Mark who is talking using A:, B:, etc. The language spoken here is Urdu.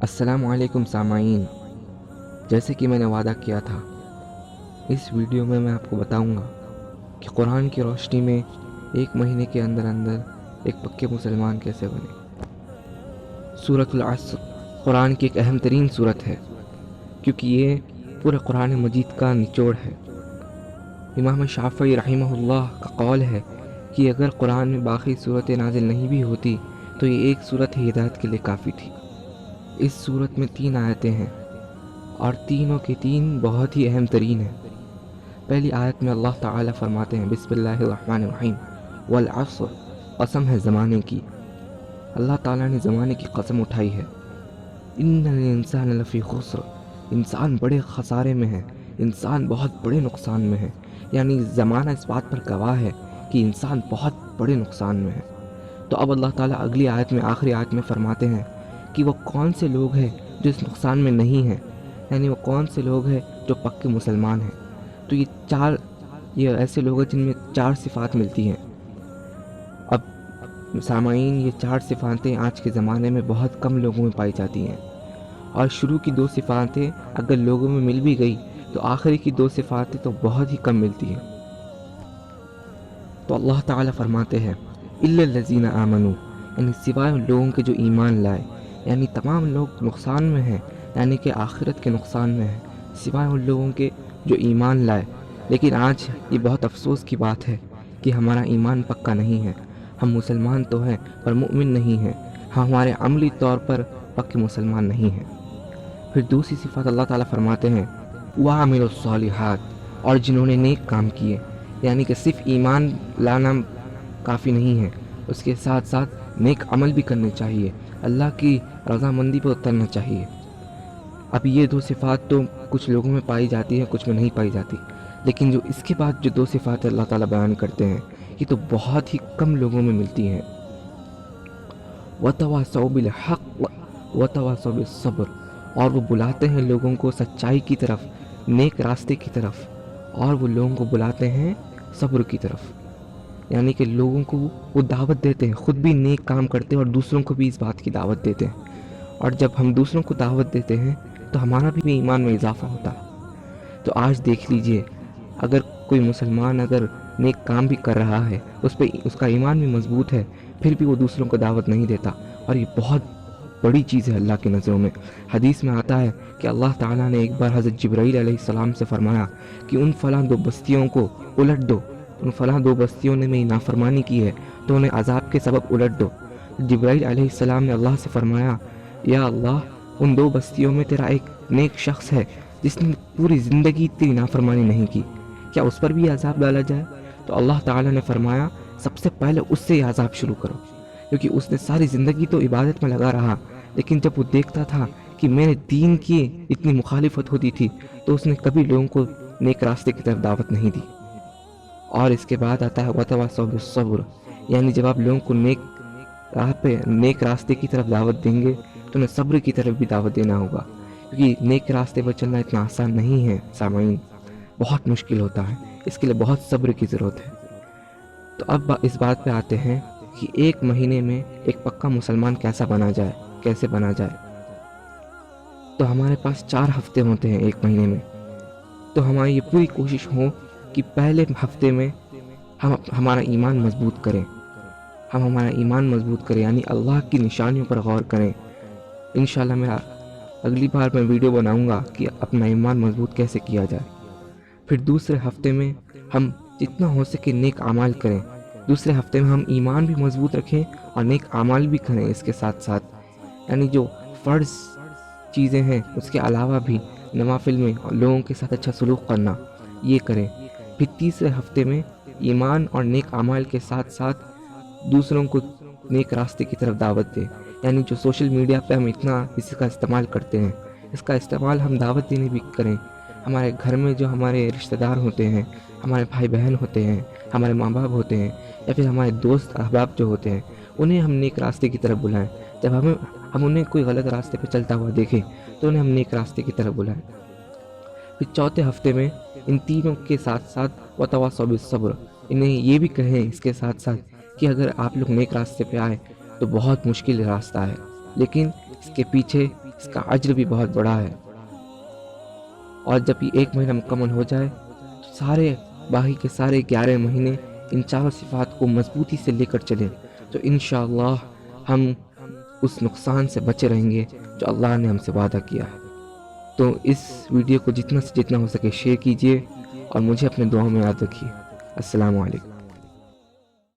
A: السلام علیکم سامعین، جیسے کہ میں نے وعدہ کیا تھا، اس ویڈیو میں آپ کو بتاؤں گا کہ قرآن کی روشنی میں ایک مہینے کے اندر ایک پکے مسلمان کیسے بنے۔ سورۃ العصر قرآن کی ایک اہم ترین سورت ہے، کیونکہ یہ پورے قرآن مجید کا نچوڑ ہے۔ امام شافعی رحمہ اللہ کا قول ہے کہ اگر قرآن میں باقی صورتیں نازل نہیں بھی ہوتی تو یہ ایک صورت ہدایت کے لیے کافی تھی۔ اس صورت میں 3 آیتیں ہیں اور تینوں کے تین بہت ہی اہم ترین ہیں۔ پہلی آیت میں اللہ تعالیٰ فرماتے ہیں بسم اللہ الرحمن الرحیم والعصر، قسم ہے زمانے کی۔ اللہ تعالیٰ نے زمانے کی قسم اٹھائی ہے۔ ان الانسان لفی خسر، انسان بڑے خسارے میں ہے، انسان بہت بڑے نقصان میں ہے، یعنی زمانہ اس بات پر گواہ ہے کہ انسان بہت بڑے نقصان میں ہے۔ تو اب اللہ تعالیٰ اگلی آیت میں، آخری آیت میں فرماتے ہیں کہ وہ کون سے لوگ ہیں جو اس نقصان میں نہیں ہیں، یعنی وہ کون سے لوگ ہیں جو پکے مسلمان ہیں۔ تو یہ ایسے لوگ ہیں جن میں 4 صفات ملتی ہیں۔ اب سامعین، یہ 4 صفاتیں آج کے زمانے میں بہت کم لوگوں میں پائی جاتی ہیں، اور شروع کی 2 صفاتیں اگر لوگوں میں مل بھی گئی تو آخری کی 2 صفاتیں تو بہت ہی کم ملتی ہیں۔ تو اللہ تعالیٰ فرماتے ہیں الا الذین آمنوا، یعنی سوائے ان لوگوں کے جو ایمان لائے، یعنی تمام لوگ نقصان میں ہیں، یعنی کہ آخرت کے نقصان میں ہیں، سوائے ان لوگوں کے جو ایمان لائے۔ لیکن آج یہ بہت افسوس کی بات ہے کہ ہمارا ایمان پکا نہیں ہے۔ ہم مسلمان تو ہیں پر مؤمن نہیں ہیں، ہمارے عملی طور پر پکے مسلمان نہیں ہیں۔ پھر دوسری صفت اللہ تعالیٰ فرماتے ہیں وَعَمِلُوا الصَّالِحَاتِ، اور جنہوں نے نیک کام کیے، یعنی کہ صرف ایمان لانا کافی نہیں ہے، اس کے ساتھ ساتھ نیک عمل بھی کرنے چاہیے، اللہ کی رضامندی پر اترنا چاہیے۔ اب یہ 2 صفات تو کچھ لوگوں میں پائی جاتی ہے، کچھ میں نہیں پائی جاتی، لیکن جو اس کے بعد جو 2 صفات اللہ تعالیٰ بیان کرتے ہیں یہ تو بہت ہی کم لوگوں میں ملتی ہیں۔ وَتَوَاصَوْا بِالْحَقِّ وَتَوَاصَوْا بِالصَّبْرِ، اور وہ بلاتے ہیں لوگوں کو سچائی کی طرف، نیک راستے کی طرف، اور وہ لوگوں کو بلاتے ہیں صبر کی طرف، یعنی کہ لوگوں کو وہ دعوت دیتے ہیں، خود بھی نیک کام کرتے ہیں اور دوسروں کو بھی اس بات کی دعوت دیتے ہیں۔ اور جب ہم دوسروں کو دعوت دیتے ہیں تو ہمارا بھی ایمان میں اضافہ ہوتا ہے۔ تو آج دیکھ لیجئے، اگر کوئی مسلمان اگر نیک کام بھی کر رہا ہے، اس کا ایمان بھی مضبوط ہے، پھر بھی وہ دوسروں کو دعوت نہیں دیتا، اور یہ بہت بڑی چیز ہے اللہ کی نظروں میں۔ حدیث میں آتا ہے کہ اللہ تعالیٰ نے ایک بار حضرت جبرائیل علیہ السلام سے فرمایا کہ ان فلاں 2 بستیوں کو الٹ دو، ان فلاں 2 بستیوں نے میری نافرمانی کی ہے تو انہیں عذاب کے سبب الٹ دو۔ جبرائیل علیہ السلام نے اللہ سے فرمایا یا اللہ، ان 2 بستیوں میں تیرا ایک نیک شخص ہے جس نے پوری زندگی تیری نافرمانی نہیں کی، کیا اس پر بھی عذاب ڈالا جائے؟ تو اللہ تعالیٰ نے فرمایا سب سے پہلے اس سے یہ عذاب شروع کرو، کیونکہ اس نے ساری زندگی تو عبادت میں لگا رہا، لیکن جب وہ دیکھتا تھا کہ میرے دین کی اتنی مخالفت ہوتی تھی تو اس نے کبھی لوگوں کو نیک راستے کی طرف دعوت نہیں دی۔ اور اس کے بعد آتا ہے وَتَوَاصَوْا بِالصَّبْرِ، یعنی جب آپ لوگوں کو نیک راستے کی طرف دعوت دیں گے تو انہیں صبر کی طرف بھی دعوت دینا ہوگا، کیونکہ نیک راستے پر چلنا اتنا آسان نہیں ہے سامعین، بہت مشکل ہوتا ہے، اس کے لیے بہت صبر کی ضرورت ہے۔ تو اب اس بات پہ آتے ہیں کہ ایک مہینے میں ایک پکا مسلمان کیسے بنا جائے۔ تو ہمارے پاس 4 ہفتے ہوتے ہیں ایک مہینے میں، تو ہماری یہ پوری کوشش ہو کہ پہلے ہفتے میں ہم ہمارا ایمان مضبوط کریں، یعنی اللہ کی نشانیوں پر غور کریں۔ انشاءاللہ میں اگلی بار میں ویڈیو بناؤں گا کہ اپنا ایمان مضبوط کیسے کیا جائے۔ پھر دوسرے ہفتے میں ہم جتنا ہو سکے نیک اعمال کریں، دوسرے ہفتے میں ہم ایمان بھی مضبوط رکھیں اور نیک اعمال بھی کریں اس کے ساتھ ساتھ، یعنی جو فرض چیزیں ہیں اس کے علاوہ بھی نوافل میں لوگوں کے ساتھ اچھا سلوک کرنا، یہ کریں۔ پھر تیسرے ہفتے میں ایمان اور نیک اعمال کے ساتھ ساتھ دوسروں کو نیک راستے کی طرف دعوت دیں، یعنی جو سوشل میڈیا پہ ہم اتنا اس کا استعمال کرتے ہیں، اس کا استعمال ہم دعوت دینے بھی کریں۔ ہمارے گھر میں جو ہمارے رشتہ دار ہوتے ہیں، ہمارے بھائی بہن ہوتے ہیں، ہمارے ماں باپ ہوتے ہیں، یا پھر ہمارے دوست احباب جو ہوتے ہیں، انہیں ہم نیک راستے کی طرف بلائیں۔ جب ہم انہیں کوئی غلط راستے پہ چلتا ہوا دیکھیں تو انہیں ہم نیک راستے کی طرف بلائیں۔ پھر چوتھے ہفتے میں ان تینوں کے ساتھ ساتھ وَتَوَاصَوْا بِالصَّبْرِ، انہیں یہ بھی کہیں اس کے ساتھ ساتھ کہ اگر آپ لوگ نیک راستے پہ آئے تو بہت مشکل راستہ ہے، لیکن اس کے پیچھے اس کا اجر بھی بہت بڑا ہے۔ اور جب یہ 1 مہینہ مکمل ہو جائے تو سارے باقی کے سارے 11 مہینے ان چاروں صفات کو مضبوطی سے لے کر چلیں، تو انشاءاللہ ہم اس نقصان سے بچے رہیں گے جو اللہ نے ہم سے وعدہ کیا ہے۔ تو اس ویڈیو کو جتنا سے جتنا ہو سکے شیئر کیجیے اور مجھے اپنے دعاؤں میں یاد رکھیے۔ السلام علیکم۔